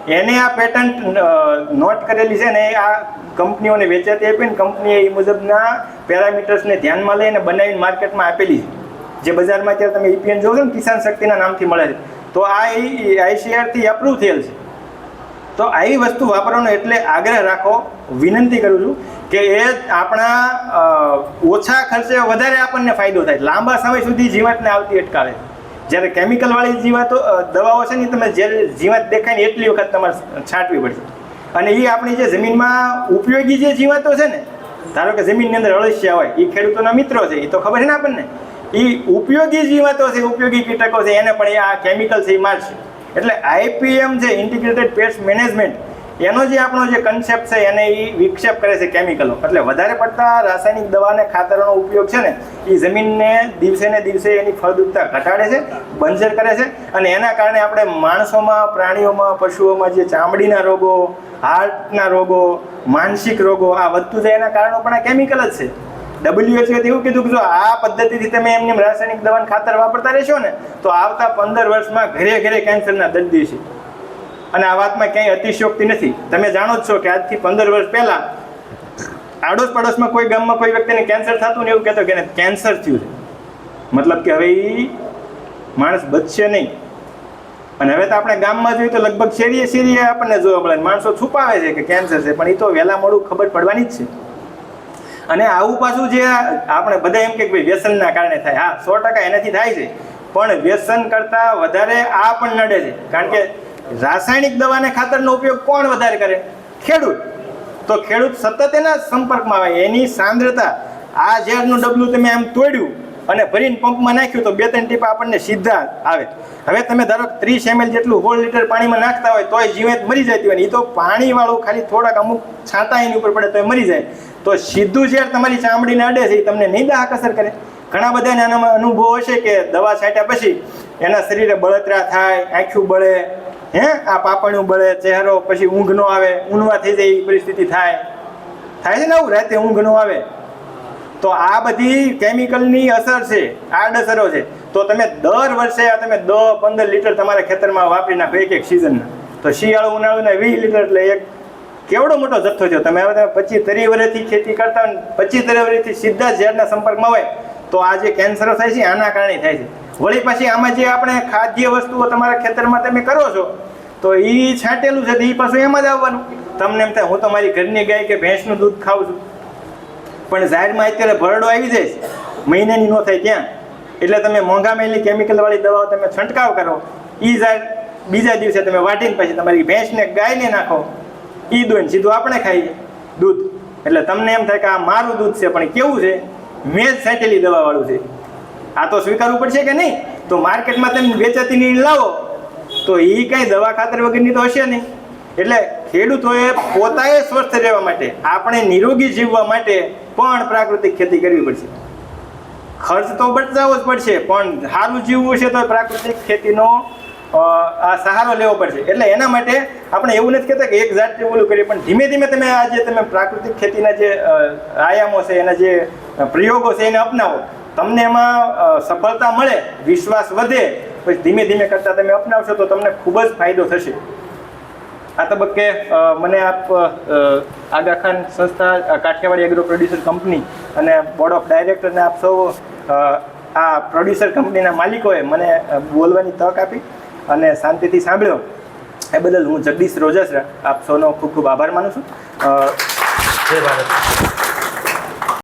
એને આ patent not કરેલી છે ને આ કંપનીઓને વેચાતી આપીને કંપનીએ એ મુજબના પેરામીટર્સને ધ્યાનમાં લઈને બનાવીને માર્કેટમાં આપેલી છે. જે બજારમાં અત્યારે તમે EPN જોશો ને કિસાન શક્તિના નામથી મળે છે, તો આ ICARથી અપ્રૂવ થયેલ છે. તો આવી વસ્તુ વાપરવાનો એટલે આગ્રહ રાખો, વિનંતી કરું છું કે એ આપણા ઓછા ખર્ચે વધારે આપણને ફાયદો થાય, લાંબા સમય સુધી જીવાતને આવતી અટકાવે. જ્યારે કેમિકલવાળી દવાઓ છે ને તમે જ્યારે જીવાત દેખાય ને એટલી વખત તમારે છાંટવી પડશે. અને એ આપણી જે જમીનમાં ઉપયોગી જે જીવાતો છે ને, ધારો કે જમીનની અંદર અળસિયા હોય, એ ખેડૂતોના મિત્રો છે, એ તો ખબર છે ને આપણને. એ ઉપયોગી જીવાતો છે, ઉપયોગી કીટકો છે, એને પણ આ કેમિકલ છે એ મારશે. એટલે IPM છે, ઇન્ટિગ્રેટેડ પેસ્ટ મેનેજમેન્ટ, એનો જે આપણો જે કન્સેપ્ટ છે એને એ વિક્ષેપ કરે છે કેમિકલો. એટલે વધારે પડતા રાસાયણિક દવાને ખાતરોનો ઉપયોગ છે ને એ જમીનને દિવસે ને દિવસે એની ફળદ્રુપતા ઘટાડે છે, બંજર કરે છે. અને એના કારણે આપણે માણસોમાં, પ્રાણીઓમાં, પશુઓમાં જે ચામડીના રોગો, હાર્ટના રોગો, માનસિક રોગો આ વધતું જાય એના કારણો પણ આ કેમિકલ જ છે. WHO એવું કીધું કે જો આ પદ્ધતિથી તમે એમને રાસાયણિક દવાને ખાતર વાપરતા રહેશો ને તો આવતા 15 વર્ષમાં ઘરે ઘરે કેન્સરના દર્દી છે. અને આ વાતમાં ક્યાંય અતિશયોક્તિ નથી. તમે જાણો જ છો કે આજથી 15 વર્ષ પહેલાં આડોશ પડોશમાં કોઈ ગામમાં કોઈ વ્યક્તિને કેન્સર થતું ને એવું કહેતો કે કેન્સર થયું છે, મતલબ કે હવે એ માણસ બચશે નહીં. અને હવે તો આપણે ગામમાં જોઈએ તો લગભગ શેરીએ શેરીએ આપણને જોવા મળે, માણસો છુપાવે છે કે કેન્સર છે, પણ એ તો વહેલા મોડું ખબર પડવાની જ છે. અને આવું પાછું જે આપણે બધા એમ કે ભાઈ વ્યસનના કારણે થાય, હા 100% એનાથી થાય છે, પણ વ્યસન કરતાં વધારે આ પણ નડે છે. કારણ કે રાસાયણિક દવાને ખાતરનો ઉપયોગ કોણ વધારે કરે? ખેડૂત. તો ખેડૂત સતત એના સંપર્કમાં આવે, એની સાંદ્રતા, આ ઝેરનું ડબલું તમે આમ તોડ્યું અને ભરીને પંપમાં નાખ્યું તો 2-3 ટીપા આપણને સીધા આવે. હવે તમે ધારો 30 ml જેટલું 1/2 લીટર પાણીમાં નાખતા હોય તોય જીવાત મરી જતી હોય, એ તો પાણીવાળું ખાલી થોડાક અમુક છાંટા એની ઉપર પડે તોય મરી જાય. તો સીધું ઝેર તમારી ચામડીને અડે છે, એ તમને નહીં દાહક અસર કરે. ઘણા બધાને આનામાં અનુભવ હશે કે દવા છાંટ્યા પછી એના શરીરે બળતરા થાય, આંખું બળે, આ પાપણું બળે, ચહેરો પછી ઊંઘ ન આવે, ઊંઘવા થઈ જાય એ પરિસ્થિતિ થાય છે ને, આવું રાતે ઊંઘ ન આવે. તો આ બધી કેમિકલની અસર છે, આડઅસરો છે. તો તમે દર વર્ષે તમે 10-15 લીટર તમારા ખેતરમાં વાપરી નાખો એક સિઝનના, તો શિયાળો ઉનાળુના 20 લીટર એટલે એક કેવડો મોટો જથ્થો છે. તમે હવે 25-30 વર્ષથી ખેતી કરતા હોય, 25-30 વર્ષથી સીધા ઝેરના સંપર્કમાં હોય તો આ જે કેન્સરો થાય છે આના કારણે થાય છે. વળી પછી આમાં જે આપણે ખાદ્ય વસ્તુઓ તમારા ખેતરમાં તમે કરો છો તો એ છાંટેલું છે, એ પાછું એમાં જ આવવાનું. તમને એમ થાય હું તો મારી ઘરની ગાય કે ભેંસનું દૂધ ખાઉં છું, પણ ઝાડમાં અત્યારે ભરડો આવી જાય, મહિનાની ન થાય ત્યાં. એટલે તમે મોંઘા મેલી કેમિકલવાળી દવાઓ તમે છંટકાવ કરો, એ ઝાડ બીજા દિવસે તમે વાટીને પછી તમારી ભેંસને ગાયને નાખો, એ દોઈને સીધું આપણે ખાઈએ દૂધ. એટલે તમને એમ થાય કે આ મારું દૂધ છે, પણ કેવું છે? મેં જ છાંટેલી દવાવાળું છે. આ તો સ્વીકારવું પડશે કે નહીં? તો માર્કેટમાં તમે વેચાતી નીણ લાવો તો એ કાંઈ દવા ખાતર વગરની તો હશે નહીં. એટલે ખેડૂતોએ પોતાએ સ્વસ્થ રહેવા માટે, આપણે નિરોગી જીવવા માટે પણ પ્રાકૃતિક ખેતી કરવી પડશે. ખર્ચ તો બચાવવો જ પડશે, પણ સારું જીવવું છે તો પ્રાકૃતિક ખેતીનો આ સહારો લેવો પડશે. એટલે એના માટે આપણે એવું નથી કહેતા કે એક જાતથી ઓલું કરીએ, પણ ધીમે ધીમે તમે આ જે તમે પ્રાકૃતિક ખેતીના જે આયામો છે, એના જે પ્રયોગો છે એને અપનાવો. તમને એમાં સફળતા મળે, વિશ્વાસ વધે, પછી ધીમે ધીમે કરતાં તમે અપનાવશો તો તમને ખૂબ જ ફાયદો થશે. આ તબક્કે મને આપ આગા ખાન સંસ્થા, કાઠિયાવાડી એગ્રો પ્રોડ્યુસર કંપની અને બોર્ડ ઓફ ડાયરેક્ટરને આપ સૌ આ પ્રોડ્યુસર કંપનીના માલિકોએ મને બોલવાની તક આપી અને શાંતિથી સાંભળ્યો, એ બદલ હું જગદીશ રોજસરા આપ સૌનો ખૂબ ખૂબ આભાર માનું છું. જય ભારત.